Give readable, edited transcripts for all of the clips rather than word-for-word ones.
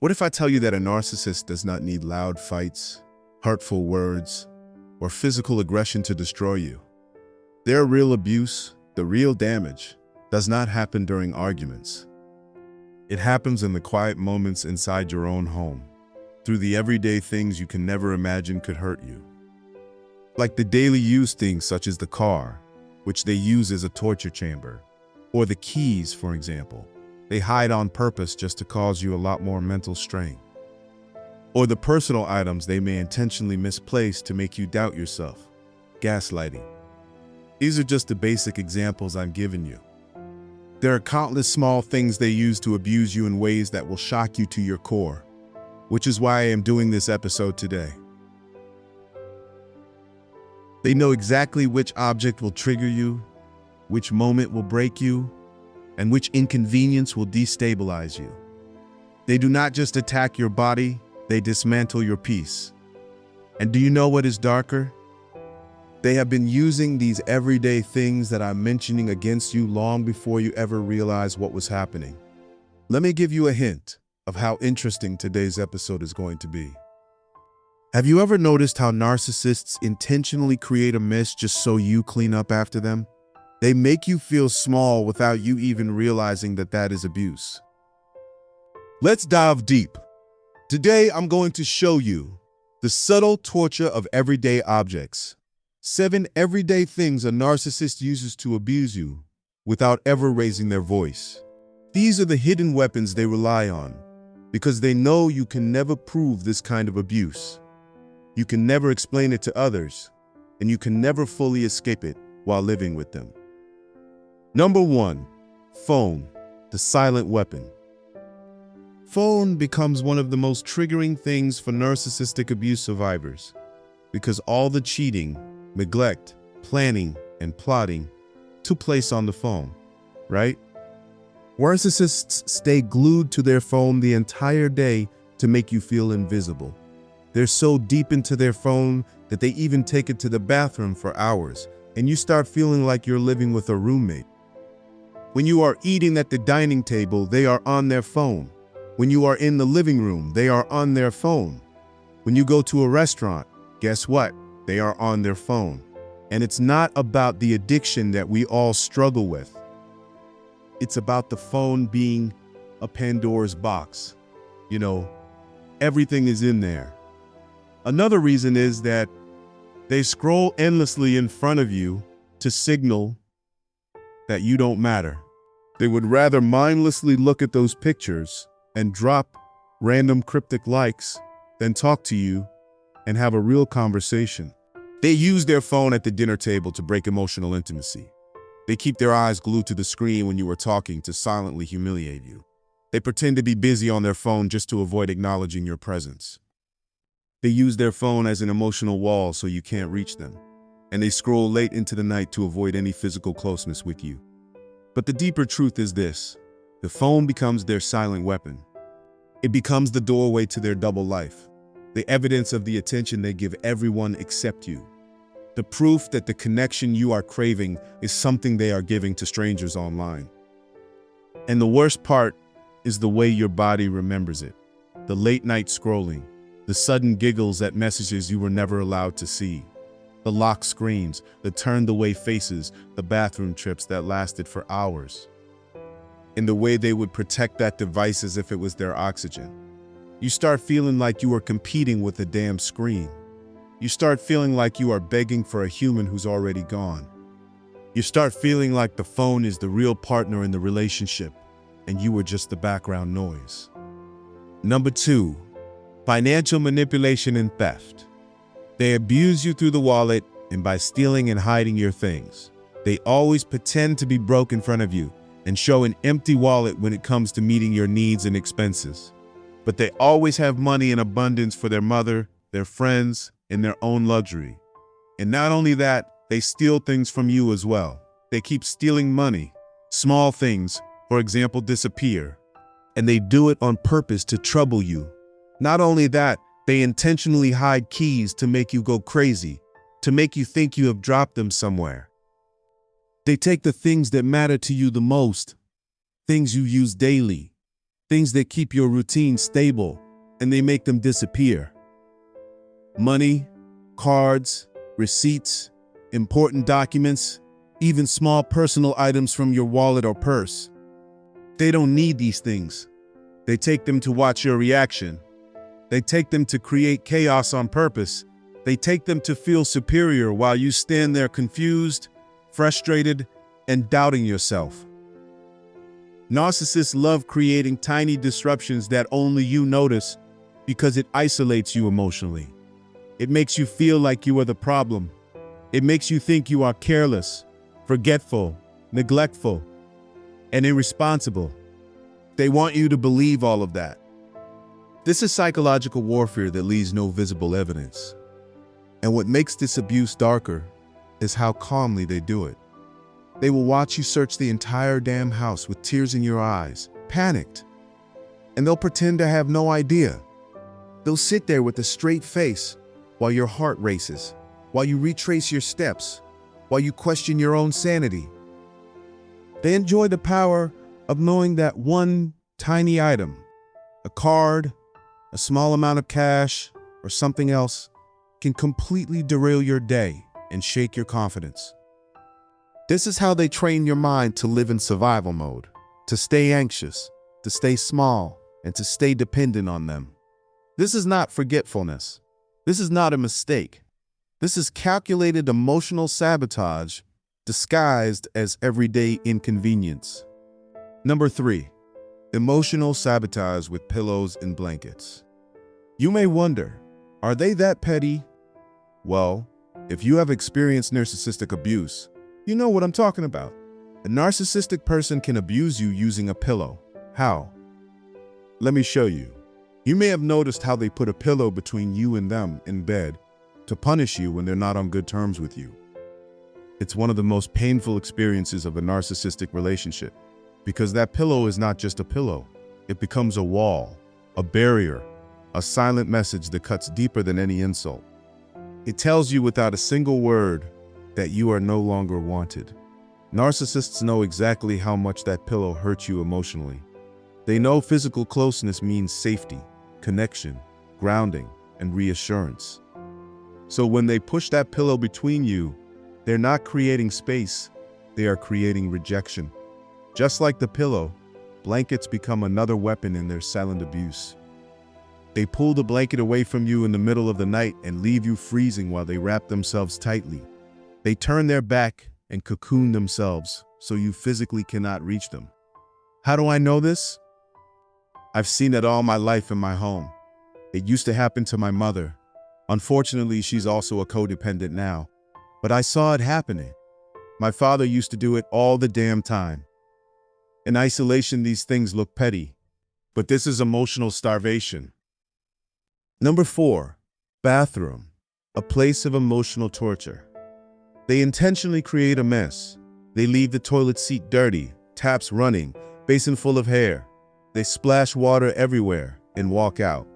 What if I tell you that a narcissist does not need loud fights, hurtful words, or physical aggression to destroy you? Their real abuse, the real damage, does not happen during arguments. It happens in the quiet moments inside your own home, through the everyday things you can never imagine could hurt you. Like the daily use things such as the car, which they use as a torture chamber, or the keys, for example. They hide on purpose just to cause you a lot more mental strain. Or the personal items they may intentionally misplace to make you doubt yourself. Gaslighting. These are just the basic examples I'm giving you. There are countless small things they use to abuse you in ways that will shock you to your core, which is why I am doing this episode today. They know exactly which object will trigger you, which moment will break you, and which inconvenience will destabilize you. They do not just attack your body, they dismantle your peace. And do you know what is darker? They have been using these everyday things that I'm mentioning against you long before you ever realize what was happening. Let me give you a hint of how interesting today's episode is going to be. Have you ever noticed how narcissists intentionally create a mess just so you clean up after them? They make you feel small without you even realizing that that is abuse. Let's dive deep. Today, I'm going to show you the subtle torture of everyday objects. 7 everyday things a narcissist uses to abuse you without ever raising their voice. These are the hidden weapons they rely on because they know you can never prove this kind of abuse. You can never explain it to others, and you can never fully escape it while living with them. Number 1, phone, the silent weapon. Phone becomes one of the most triggering things for narcissistic abuse survivors because all the cheating, neglect, planning, and plotting took place on the phone, right? Narcissists stay glued to their phone the entire day to make you feel invisible. They're so deep into their phone that they even take it to the bathroom for hours, and you start feeling like you're living with a roommate. When you are eating at the dining table, they are on their phone. When you are in the living room, they are on their phone. When you go to a restaurant, guess what? They are on their phone. And it's not about the addiction that we all struggle with. It's about the phone being a Pandora's box. You know, everything is in there. Another reason is that they scroll endlessly in front of you to signal that you don't matter. They would rather mindlessly look at those pictures and drop random cryptic likes than talk to you and have a real conversation. They use their phone at the dinner table to break emotional intimacy. They keep their eyes glued to the screen when you are talking to silently humiliate you. They pretend to be busy on their phone just to avoid acknowledging your presence. They use their phone as an emotional wall so you can't reach them. And they scroll late into the night to avoid any physical closeness with you. But the deeper truth is this: the phone becomes their silent weapon. It becomes the doorway to their double life, the evidence of the attention they give everyone except you, the proof that the connection you are craving is something they are giving to strangers online. And the worst part is the way your body remembers it: the late night scrolling, the sudden giggles at messages you were never allowed to see, the locked screens, the turned-away faces, the bathroom trips that lasted for hours. In the way they would protect that device as if it was their oxygen. You start feeling like you are competing with a damn screen. You start feeling like you are begging for a human who's already gone. You start feeling like the phone is the real partner in the relationship, and you were just the background noise. Number 2, financial manipulation and theft. They abuse you through the wallet and by stealing and hiding your things. They always pretend to be broke in front of you and show an empty wallet when it comes to meeting your needs and expenses. But they always have money in abundance for their mother, their friends, and their own luxury. And not only that, they steal things from you as well. They keep stealing money. Small things, for example, disappear. And they do it on purpose to trouble you. Not only that, they intentionally hide keys to make you go crazy, to make you think you have dropped them somewhere. They take the things that matter to you the most, things you use daily, things that keep your routine stable, and they make them disappear. Money, cards, receipts, important documents, even small personal items from your wallet or purse. They don't need these things. They take them to watch your reaction. They take them to create chaos on purpose. They take them to feel superior while you stand there confused, frustrated, and doubting yourself. Narcissists love creating tiny disruptions that only you notice because it isolates you emotionally. It makes you feel like you are the problem. It makes you think you are careless, forgetful, neglectful, and irresponsible. They want you to believe all of that. This is psychological warfare that leaves no visible evidence. And what makes this abuse darker is how calmly they do it. They will watch you search the entire damn house with tears in your eyes, panicked. And they'll pretend to have no idea. They'll sit there with a straight face while your heart races, while you retrace your steps, while you question your own sanity. They enjoy the power of knowing that one tiny item, a card, a small amount of cash, or something else, can completely derail your day and shake your confidence. This is how they train your mind to live in survival mode, to stay anxious, to stay small, and to stay dependent on them. This is not forgetfulness. This is not a mistake. This is calculated emotional sabotage disguised as everyday inconvenience. Number 3, emotional sabotage with pillows and blankets. You may wonder, are they that petty? Well, if you have experienced narcissistic abuse, you know what I'm talking about. A narcissistic person can abuse you using a pillow. How? Let me show you. You may have noticed how they put a pillow between you and them in bed to punish you when they're not on good terms with you. It's one of the most painful experiences of a narcissistic relationship, because that pillow is not just a pillow. It becomes a wall, a barrier, a silent message that cuts deeper than any insult. It tells you without a single word that you are no longer wanted. Narcissists know exactly how much that pillow hurts you emotionally. They know physical closeness means safety, connection, grounding, and reassurance. So when they push that pillow between you, they're not creating space, they are creating rejection. Just like the pillow, blankets become another weapon in their silent abuse. They pull the blanket away from you in the middle of the night and leave you freezing while they wrap themselves tightly. They turn their back and cocoon themselves so you physically cannot reach them. How do I know this? I've seen it all my life in my home. It used to happen to my mother. Unfortunately, she's also a codependent now, but I saw it happening. My father used to do it all the damn time. In isolation, these things look petty, but this is emotional starvation. Number 4, bathroom, a place of emotional torture. They intentionally create a mess. They leave the toilet seat dirty, taps running, basin full of hair. They splash water everywhere and walk out.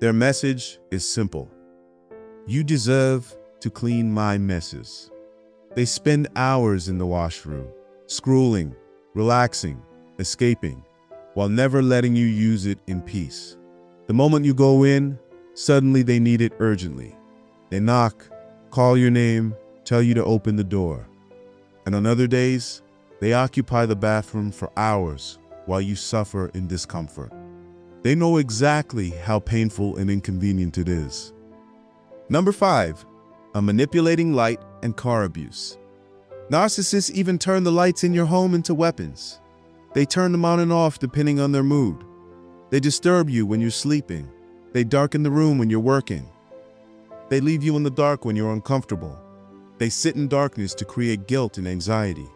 Their message is simple. You deserve to clean my messes. They spend hours in the washroom, scrolling, relaxing, escaping, while never letting you use it in peace. The moment you go in, suddenly they need it urgently. They knock, call your name, tell you to open the door. And on other days, they occupy the bathroom for hours while you suffer in discomfort. They know exactly how painful and inconvenient it is. Number 5, a manipulating light and car abuse. Narcissists even turn the lights in your home into weapons. They turn them on and off depending on their mood. They disturb you when you're sleeping. They darken the room when you're working. They leave you in the dark when you're uncomfortable. They sit in darkness to create guilt and anxiety.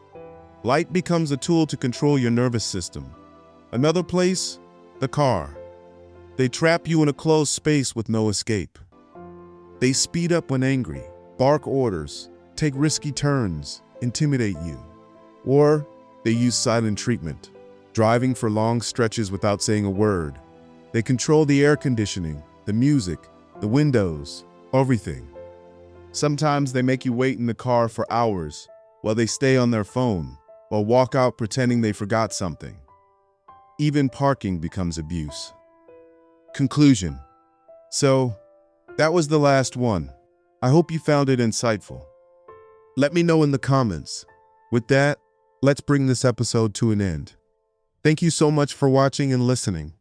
Light becomes a tool to control your nervous system. Another place, the car. They trap you in a closed space with no escape. They speed up when angry, bark orders, take risky turns, intimidate you. Or they use silent treatment, driving for long stretches without saying a word. They control the air conditioning, the music, the windows, everything. Sometimes they make you wait in the car for hours while they stay on their phone or walk out pretending they forgot something. Even parking becomes abuse. Conclusion. So, that was the last one. I hope you found it insightful. Let me know in the comments. With that, let's bring this episode to an end. Thank you so much for watching and listening.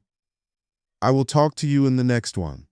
I will talk to you in the next one.